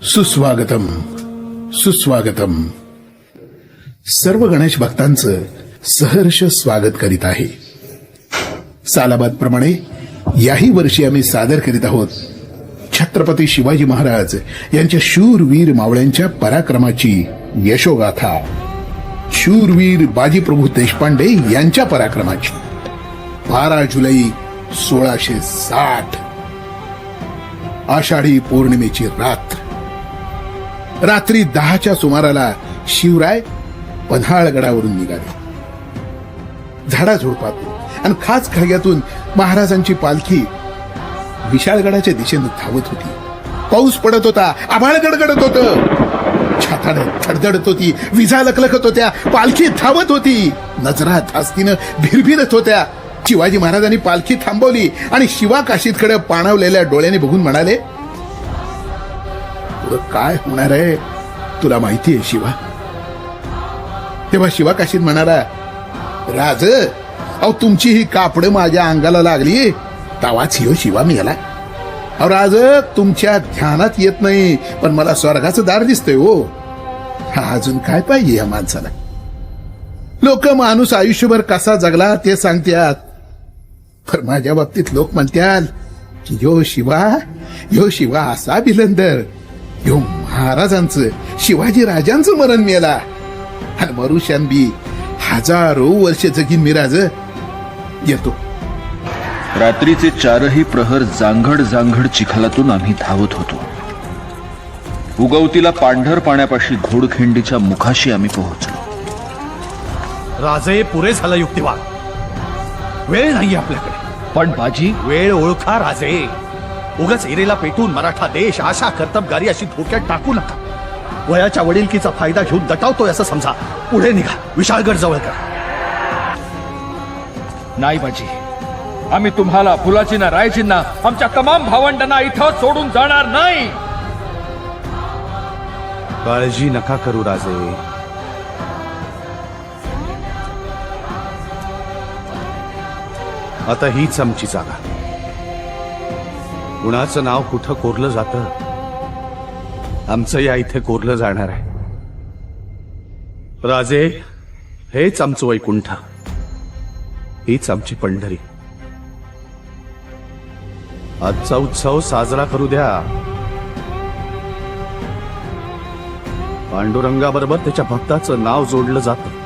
सुस्वागतम सुस्वागतम. सर्व गणेश भक्तांचं सहर्ष स्वागत करीत आहे. सालाबादप्रमाणे याही वर्षी आम्ही सादर करीत आहोत छत्रपती शिवाजी महाराज यांच्या शूरवीर मावळ्यांच्या पराक्रमाची यशोगाथा. शूरवीर बाजीप्रभू देशपांडे यांच्या पराक्रमाची. 12 जुलै 1660 आषाढी पौर्णिमेची रात्री 10च्या सुमाराला शिवराय पन्हाळगडावरून निघाले. झाडाझुडपातून आणि खास खळग्यातून महाराजांची पालखी विशाळगडाच्या दिशेने धावत होती. पाऊस पडत होता, आभाळ गडगडत होतं, छाताडे धडधडत होती, विजा लखलखत होत्या, पालखी धावत होती, नजरा धास्तीनं भिरभिरत होत्या. शिवाजी महाराजांनी पालखी थांबवली आणि शिवा काशीदकडे पाणावलेल्या डोळ्याने बघून म्हणाले, काय होणार आहे तुला माहिती आहे शिवा? तेव्हा शिवा काशीद म्हणाला, राज अहो तुमची ही कापड माझ्या अंगाला लागली तवाच हिओ शिवा मी याला. अहो राज तुमच्या ध्यानात येत नाही पण मला स्वर्गाचं दार दिसतंय हो. अजून काय पाहिजे या माणसाला? लोक माणूस आयुष्यभर कसा जगला ते सांगतात, पण माझ्या बाबतीत लोक म्हणतात की यो शिवा असा बिलंदर, यो महाराजांचं शिवाजी राजांचं मरण मेला आणि मरुशांबी हजारो वर्ष जगीन मिराज येतो. रात्रीचे 4ही प्रहर जांघड जांघड चिखलातून आम्ही धावत होतो. उगवतीला पांढर पाण्यापाशी घोडखिंडीच्या मुखाशी आम्ही पोहोचलो. राजे पुरे झाला युक्तिवाद, वेळ नाही आपल्याकडे. पण बाजी वेळ ओळखा राजे. उगाच हिरेला पेटून मराठा देश आशा कर्तबगारी अशी धोक्यात टाकू नका. वयाच्या वडिलकीचा फायदा घेऊन दटावतोय असं समजा. पुढे निघा, विशाळगड जवळ करा. नाही बाजी, आम्ही तुम्हाला फुलाजींना रायजींना आमच्या तमाम भावंडांना इथं सोडून जाणार नाही. काळजी नका करू राजे. आता हीच आमची जागा. कुणाचं नाव कुठं कोरलं जातं, आमचं या इथे कोरलं जाणार आहे. राजे हेच आमचं वैकुंठ, हीच आमची पंढरी. आजचा उत्सव साजरा करू द्या. पांडुरंगाबरोबर त्याच्या भक्ताचं नाव जोडलं जातं,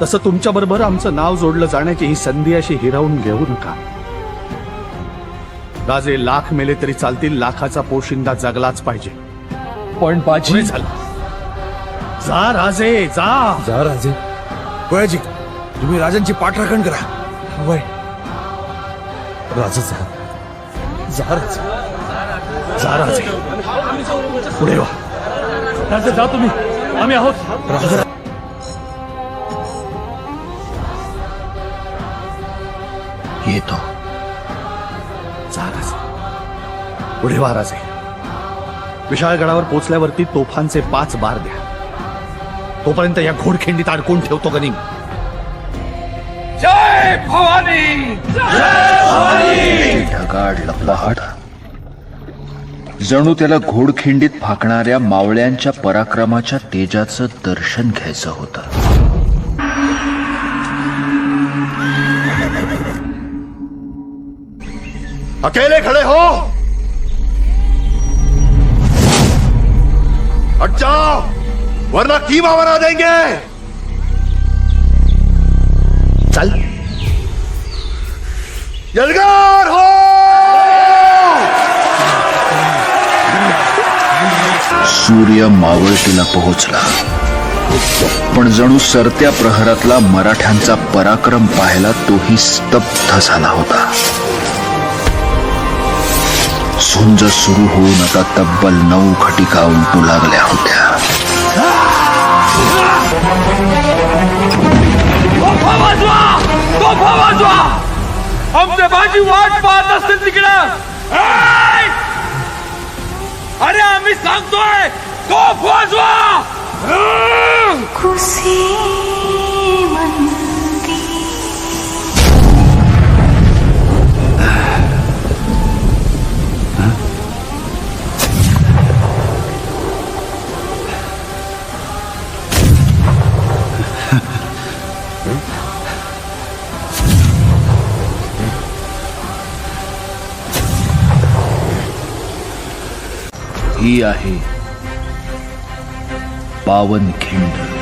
तसं तुमच्या बरोबर आमचं नाव जोडलं जाण्याची ही संधी अशी हिरावून घेऊ नका. राजे लाख मेले तरी चालतील, लाखाचा पोशिंदा जगलाच पाहिजे. पण बाजी झालं. जा राजे जा. जा राजे. वयाजी तुम्ही राजांची पाठराखण करा. वय राजा जा. जा राजे. जा राजे. पुढे वा. राजे जा तुम्ही, आम्ही आहोत. राजा येतो. जा राजे. पुढे वा राजे. विशाळगडावर पोचल्यावरती तोफांचे 5 बार द्या. तोपर्यंत या घोडखिंडीत अडकून ठेवतो गनिम. जय भवानी. ढगाळ लपलाहाट जणू त्याला घोडखिंडीत फाकणाऱ्या मावळ्यांच्या पराक्रमाच्या तेजाचं दर्शन घ्यायचं होतं. अकेले खड़े हो, हट जाओ वरना कीमा बना देंगे. चल यलगार हो. सूर्य मावळतीला पोहोचला, पण जणू सरत्या प्रहरातला मराठ्यांचा पराक्रम पाहायला तोही स्तब्ध झाला होता. झुंज सुरू होऊन आता तब्बल 9 खटिका उलटू लागल्या होत्या. आमचे बाजी वाट पाहत असतील तिकडं. अरे आम्ही सांगतोय तोफ वाजवा. खुशी मंदी ही आहे पावनखिंड.